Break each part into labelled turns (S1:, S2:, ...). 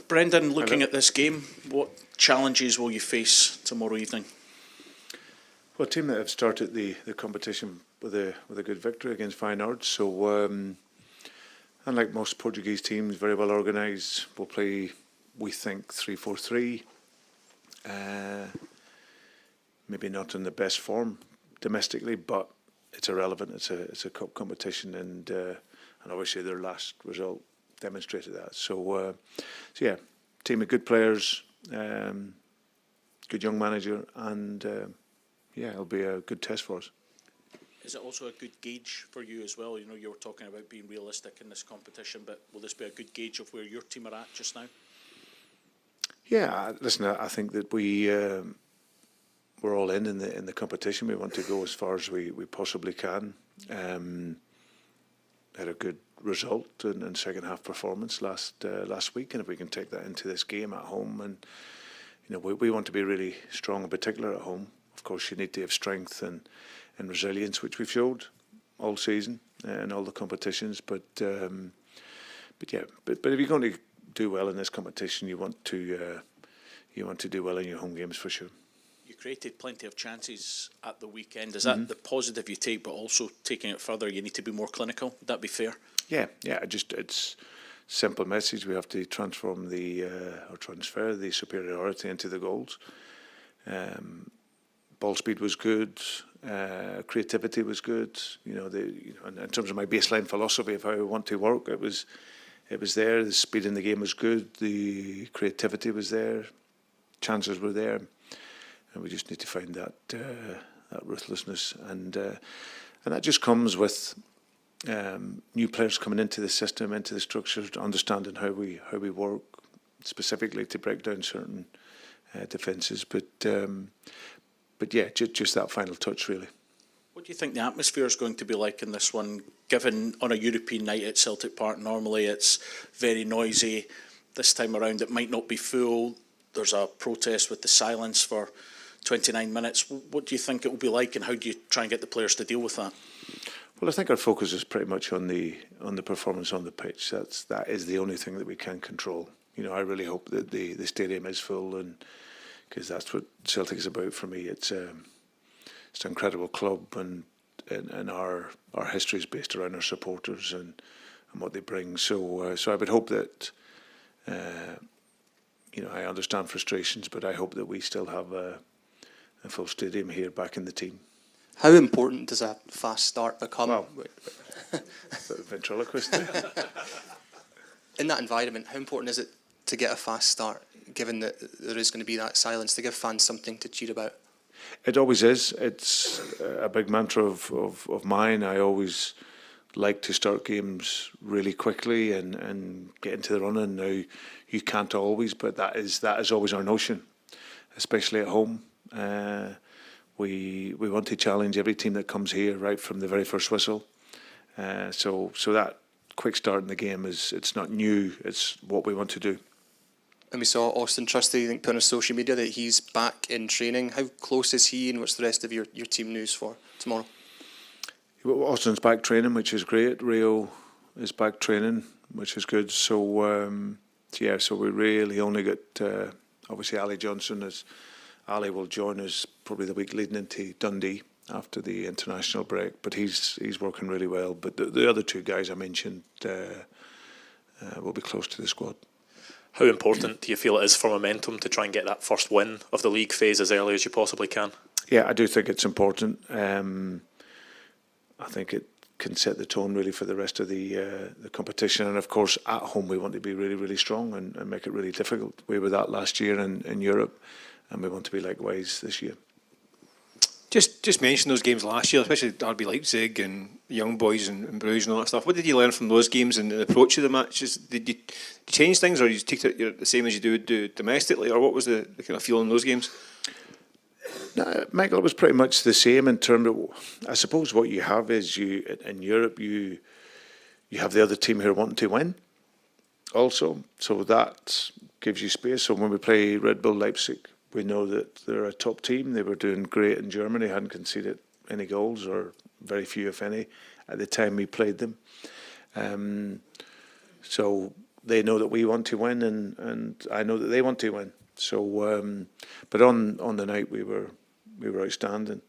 S1: Brendan, looking at this game, what challenges will you face tomorrow evening?
S2: Well, a team that have started the competition with a good victory against Feyenoord. So, unlike most Portuguese teams, very well organised. We'll play, we think, 3-4-3. Maybe not in the best form domestically, but it's irrelevant. It's a cup competition, and obviously their last result demonstrated that. So yeah, team of good players, good young manager, and yeah, it'll be a good test for us.
S1: Is it also a good gauge for you as well? You know, you were talking about being realistic in this competition, but will this be a good gauge of where your team are at just now?
S2: Yeah, listen, I think that we're all in the competition. We want to go as far as we possibly can. Had a good result and second half performance last week, and if we can take that into this game at home, and you know, we want to be really strong, in particular at home. Of course, you need to have strength and resilience, which we've showed all season in all the competitions. But if you're going to do well in this competition, you want to do well in your home games for sure.
S1: You created plenty of chances at the weekend. Is that the positive you take, but also taking it further, you need to be more clinical? Would that be fair?
S2: Yeah. It's simple message. We have to transfer the superiority into the goals. Ball speed was good. Creativity was good. You know, in terms of my baseline philosophy of how I want to work, it was there. The speed in the game was good. The creativity was there. Chances were there. And we just need to find that ruthlessness, and that just comes with new players coming into the system, into the structure, understanding how we work specifically to break down certain defences. But yeah, just that final touch really.
S1: What do you think the atmosphere is going to be like in this one? Given on a European night at Celtic Park, normally it's very noisy. This time around, it might not be full. There's a protest with the silence for 29 minutes. What do you think it will be like, and how do you try and get the players to deal with that?
S2: Well, I think our focus is pretty much on the performance on the pitch. That is the only thing that we can control. You know, I really hope that the stadium is full, and because that's what Celtic is about for me. It's an incredible club, and our history is based around our supporters and what they bring. So I would hope that. You know, I understand frustrations, but I hope that we still have a full stadium here back in the team.
S3: How important does a fast start become?
S2: Wow, ventriloquist.
S3: In that environment, how important is it to get a fast start, given that there is going to be that silence, to give fans something to cheer about?
S2: It always is. It's a big mantra of mine. I always like to start games really quickly and get into the running. Now, you can't always, but that is always our notion, especially at home. We want to challenge every team that comes here right from the very first whistle. So that quick start in the game it's not new. It's what we want to do.
S3: And we saw Austin Trusty, I think, put on social media that he's back in training. How close is he, and what's the rest of your team news for tomorrow?
S2: Austin's back training, which is great. Rio is back training, which is good. So so we really only got obviously Ali Johnson. As Ali will join us probably the week leading into Dundee after the international break, but he's working really well. But the other two guys I mentioned will be close to the squad.
S4: How important do you feel it is for momentum to try and get that first win of the league phase as early as you possibly can?
S2: Yeah, I do think it's important. I think it can set the tone really for the rest of the competition, and of course at home we want to be really, really strong and make it really difficult. We were that last year in Europe, and we want to be likewise this year.
S5: Just mention those games last year, especially RB Leipzig and Young Boys and Bruges and all that stuff. What did you learn from those games and the approach of the matches? Did you change things, or you take it the same as you do domestically, or what was the kind of feel in those games?
S2: No, Michael, it was pretty much the same in terms of, I suppose what you have is in Europe you have the other team who are wanting to win also, so that gives you space. So when we play Red Bull Leipzig, we know that they're a top team. They were doing great in Germany, hadn't conceded any goals, or very few if any, at the time we played them. So they know that we want to win, and I know that they want to win. So, but on the night we were outstanding.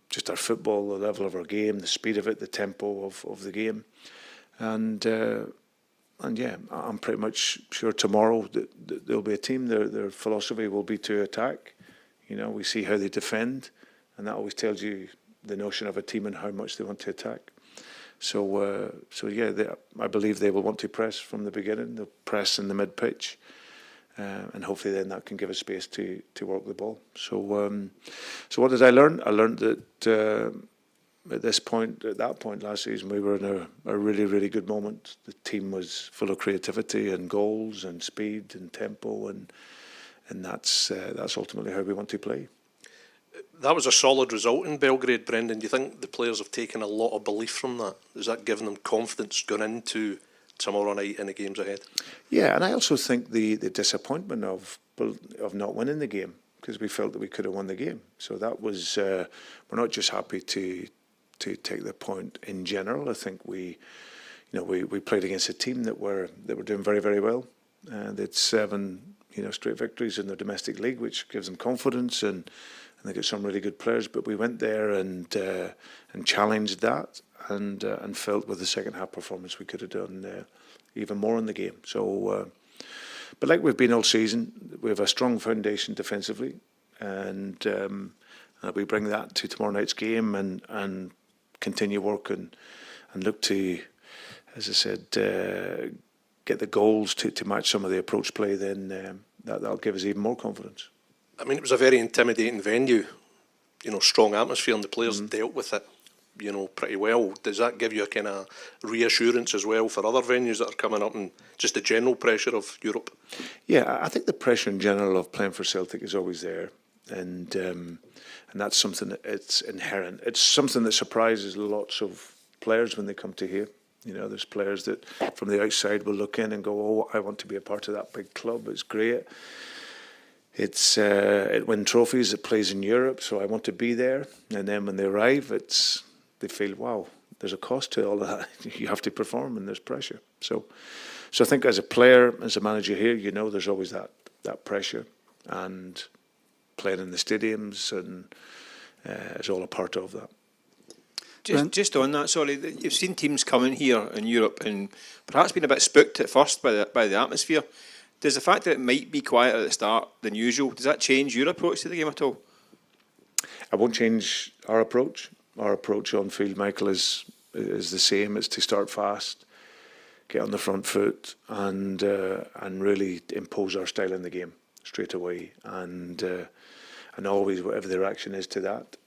S2: Just our football, the level of our game, the speed of it, the tempo of the game, and yeah, I'm pretty much sure tomorrow that there'll be a team. Their philosophy will be to attack. We see how they defend, and that always tells you the notion of a team and how much they want to attack. So yeah, I believe they will want to press from the beginning. They'll press in the mid pitch. And hopefully then that can give us space to work the ball. So what did I learn? I learned that at that point last season, we were in a really, really good moment. The team was full of creativity and goals and speed and tempo, and that's ultimately how we want to play.
S6: That was a solid result in Belgrade, Brendan. Do you think the players have taken a lot of belief from that? Has that given them confidence going into tomorrow night and the games ahead?
S2: Yeah, and I also think the disappointment of not winning the game, because we felt that we could have won the game. So that was we're not just happy to take the point in general. I think we played against a team that were doing very, very well. They had 7 straight victories in their domestic league, which gives them confidence, and they got some really good players. But we went there and challenged that. And felt with the second half performance we could have done even more in the game. So, but like we've been all season, we have a strong foundation defensively, and we bring that to tomorrow night's game and continue work and look to, as I said, get the goals to match some of the approach play. Then that'll give us even more confidence.
S6: I mean, it was a very intimidating venue, strong atmosphere, and the players dealt with it pretty well. Does that give you a kind of reassurance as well for other venues that are coming up, and just the general pressure of Europe?
S2: Yeah, I think the pressure in general of playing for Celtic is always there, and that's something that it's inherent. It's something that surprises lots of players when they come to here. There's players that from the outside will look in and go, "Oh, I want to be a part of that big club. It's great. It wins trophies. It plays in Europe, so I want to be there." And then when they arrive, they feel, wow, there's a cost to all of that. You have to perform, and there's pressure. So I think as a player, as a manager here, there's always that pressure, and playing in the stadiums and is all a part of that.
S5: Just on that, sorry, you've seen teams coming here in Europe and perhaps been a bit spooked at first by the atmosphere. Does the fact that it might be quieter at the start than usual, does that change your approach to the game at all?
S2: I won't change our approach. Our approach on field, Michael, is the same. It's to start fast, get on the front foot, and really impose our style in the game straight away. And always, whatever the reaction is to that,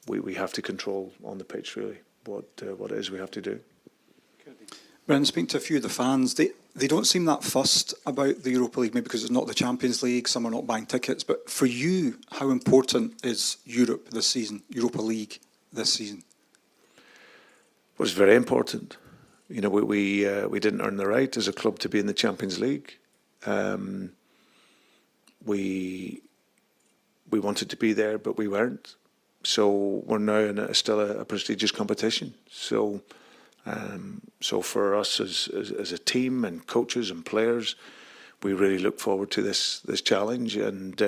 S2: we have to control on the pitch really what it is we have to do.
S7: Brendan, speaking to a few of the fans, they don't seem that fussed about the Europa League, maybe because it's not the Champions League, some are not buying tickets. But for you, how important is Europe this season, Europa League this season?
S2: Well, it's very important. We didn't earn the right as a club to be in the Champions League. We wanted to be there, but we weren't. So we're now in still a prestigious competition. So for us as a team and coaches and players, we really look forward to this challenge, and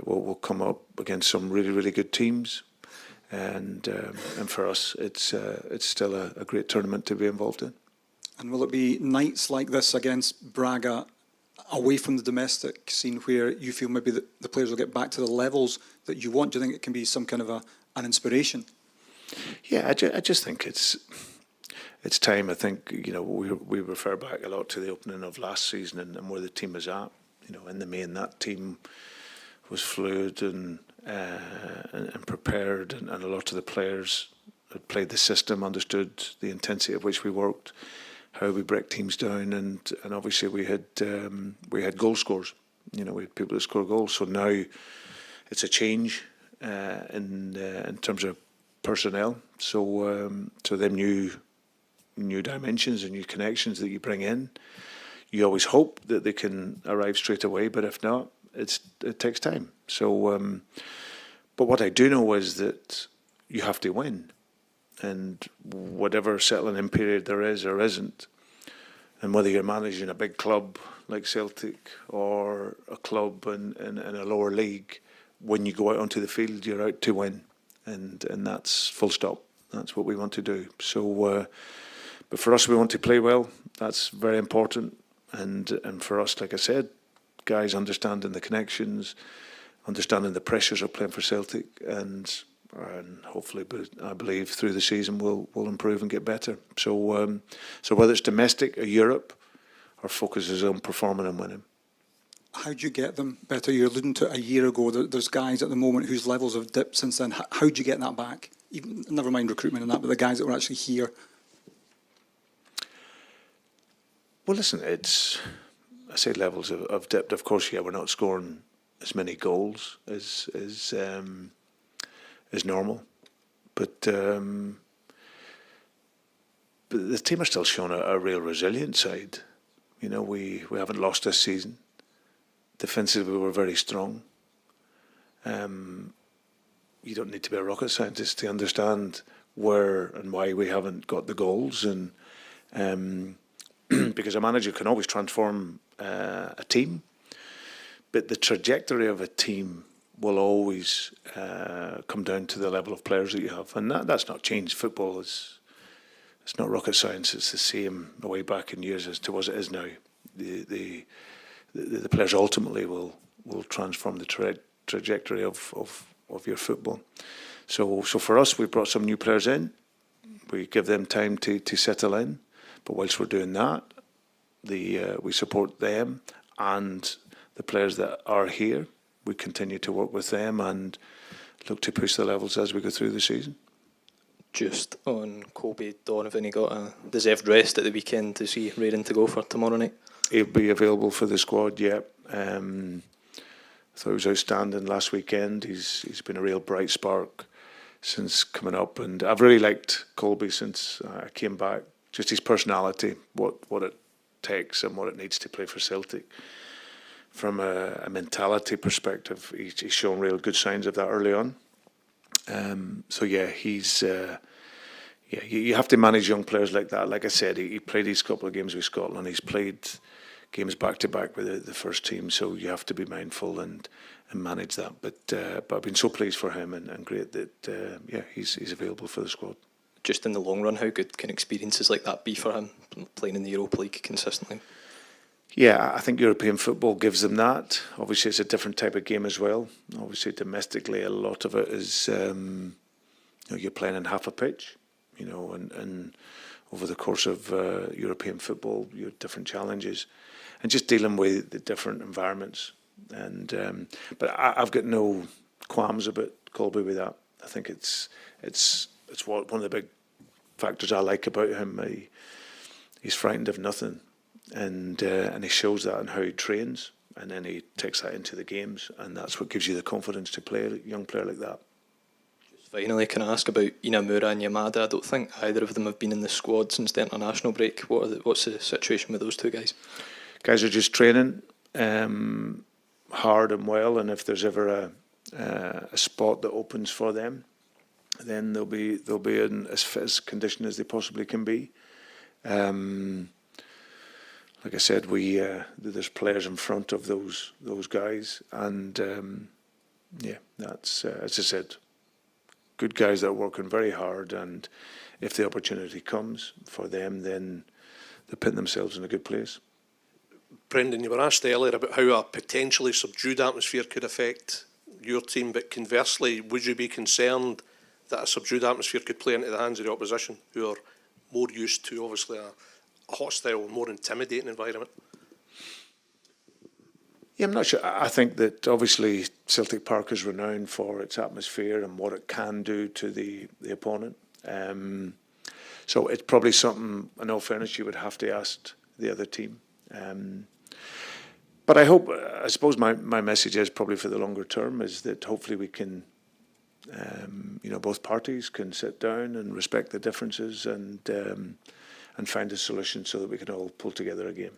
S2: we'll come up against some really, really good teams, and for us it's still a great tournament to be involved in.
S7: And will it be nights like this against Braga, away from the domestic scene, where you feel maybe that the players will get back to the levels that you want? Do you think it can be some kind of an inspiration?
S2: Yeah, I just think it's time. I think we refer back a lot to the opening of last season and where the team is at. In the main, that team was fluid and prepared, and a lot of the players had played the system, understood the intensity at which we worked, how we break teams down, and obviously we had goal scorers. We had people that score goals. So now it's a change in terms of personnel. So them new dimensions and new connections that you bring in, you always hope that they can arrive straight away, but if not, it takes time. So but what I do know is that you have to win, and whatever settling in period there is or isn't, And whether you're managing a big club like Celtic or a club in a lower league, when you go out onto the field, you're out to win. And that's full stop. That's what we want to do. So, but for us, we want to play well. That's very important. And for us, like I said, guys understanding the connections, understanding the pressures of playing for Celtic, and hopefully, I believe through the season we'll improve and get better. So, so whether it's domestic or Europe, our focus is on performing and winning.
S7: How do you get them better? You're alluding to a year ago. There's guys at the moment whose levels have dipped since then. How do you get that back? Even, never mind recruitment and that, but the guys that were actually here.
S2: Well, listen, I say levels have dipped. Of course, yeah, we're not scoring as many goals as normal, but the team are still showing a real resilient side. You know, we haven't lost this season. Defensively, we're very strong. You don't need to be a rocket scientist to understand where and why we haven't got the goals, and because a manager can always transform a team, but the trajectory of a team will always come down to the level of players that you have, and that's not changed. Football it's not rocket science. It's the same way back in years as to as it is now. The players ultimately will transform the trajectory of your football. So for us, we brought some new players in. We give them time to settle in. But whilst we're doing that, we support them and the players that are here. We continue to work with them and look to push the levels as we go through the season.
S8: Just on Colby Donovan, he got a deserved rest at the weekend. Is he raring to go for tomorrow night?
S2: He'll be available for the squad, yeah. I thought he was outstanding last weekend. He's been a real bright spark since coming up, and I've really liked Colby since I came back. Just his personality, what it takes and what it needs to play for Celtic. From a mentality perspective, he's shown real good signs of that early on. So yeah, he's you have to manage young players like that. Like I said, he played these couple of games with Scotland. He's played games back to back with the first team, so you have to be mindful and manage that. But I've been so pleased for him and great that he's available for the squad.
S8: Just in the long run, how good can experiences like that be for him, playing in the Europa League consistently?
S2: Yeah, I think European football gives them that. Obviously, it's a different type of game as well. Obviously, domestically, a lot of it is you're playing in half a pitch, and over the course of European football, you have different challenges, and just dealing with the different environments. And but I've got no qualms about Colby with that. I think it's one of the big factors I like about him. He's frightened of nothing. And he shows that in how he trains, and then he takes that into the games, and that's what gives you the confidence to play a young player like that.
S8: Just finally, can I ask about Inamura and Yamada? I don't think either of them have been in the squad since the international break. What's the situation with those two guys? Guys
S2: are just training hard and well, and if there's ever a spot that opens for them, then they'll be in as fit as condition as they possibly can be. Like I said, there's players in front of those guys, and that's as I said, good guys that are working very hard, and if the opportunity comes for them, then they put themselves in a good place.
S6: Brendan, you were asked earlier about how a potentially subdued atmosphere could affect your team, but conversely, would you be concerned that a subdued atmosphere could play into the hands of the opposition, who are more used to obviously a hostile, more intimidating environment?
S2: Yeah, I'm not sure. I think that obviously Celtic Park is renowned for its atmosphere and what it can do to the opponent. So it's probably something, in all fairness, you would have to ask the other team. But I suppose my message is probably for the longer term is that hopefully we can, both parties can sit down and respect the differences and find a solution so that we can all pull together again.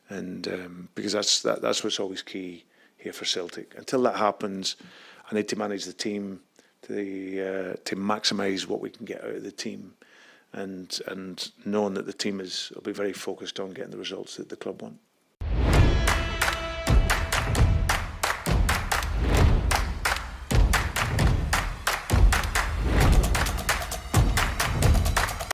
S2: And because that's what's always key here for Celtic. Until that happens, I need to manage the team to maximise what we can get out of the team, and knowing that the team will be very focused on getting the results that the club want.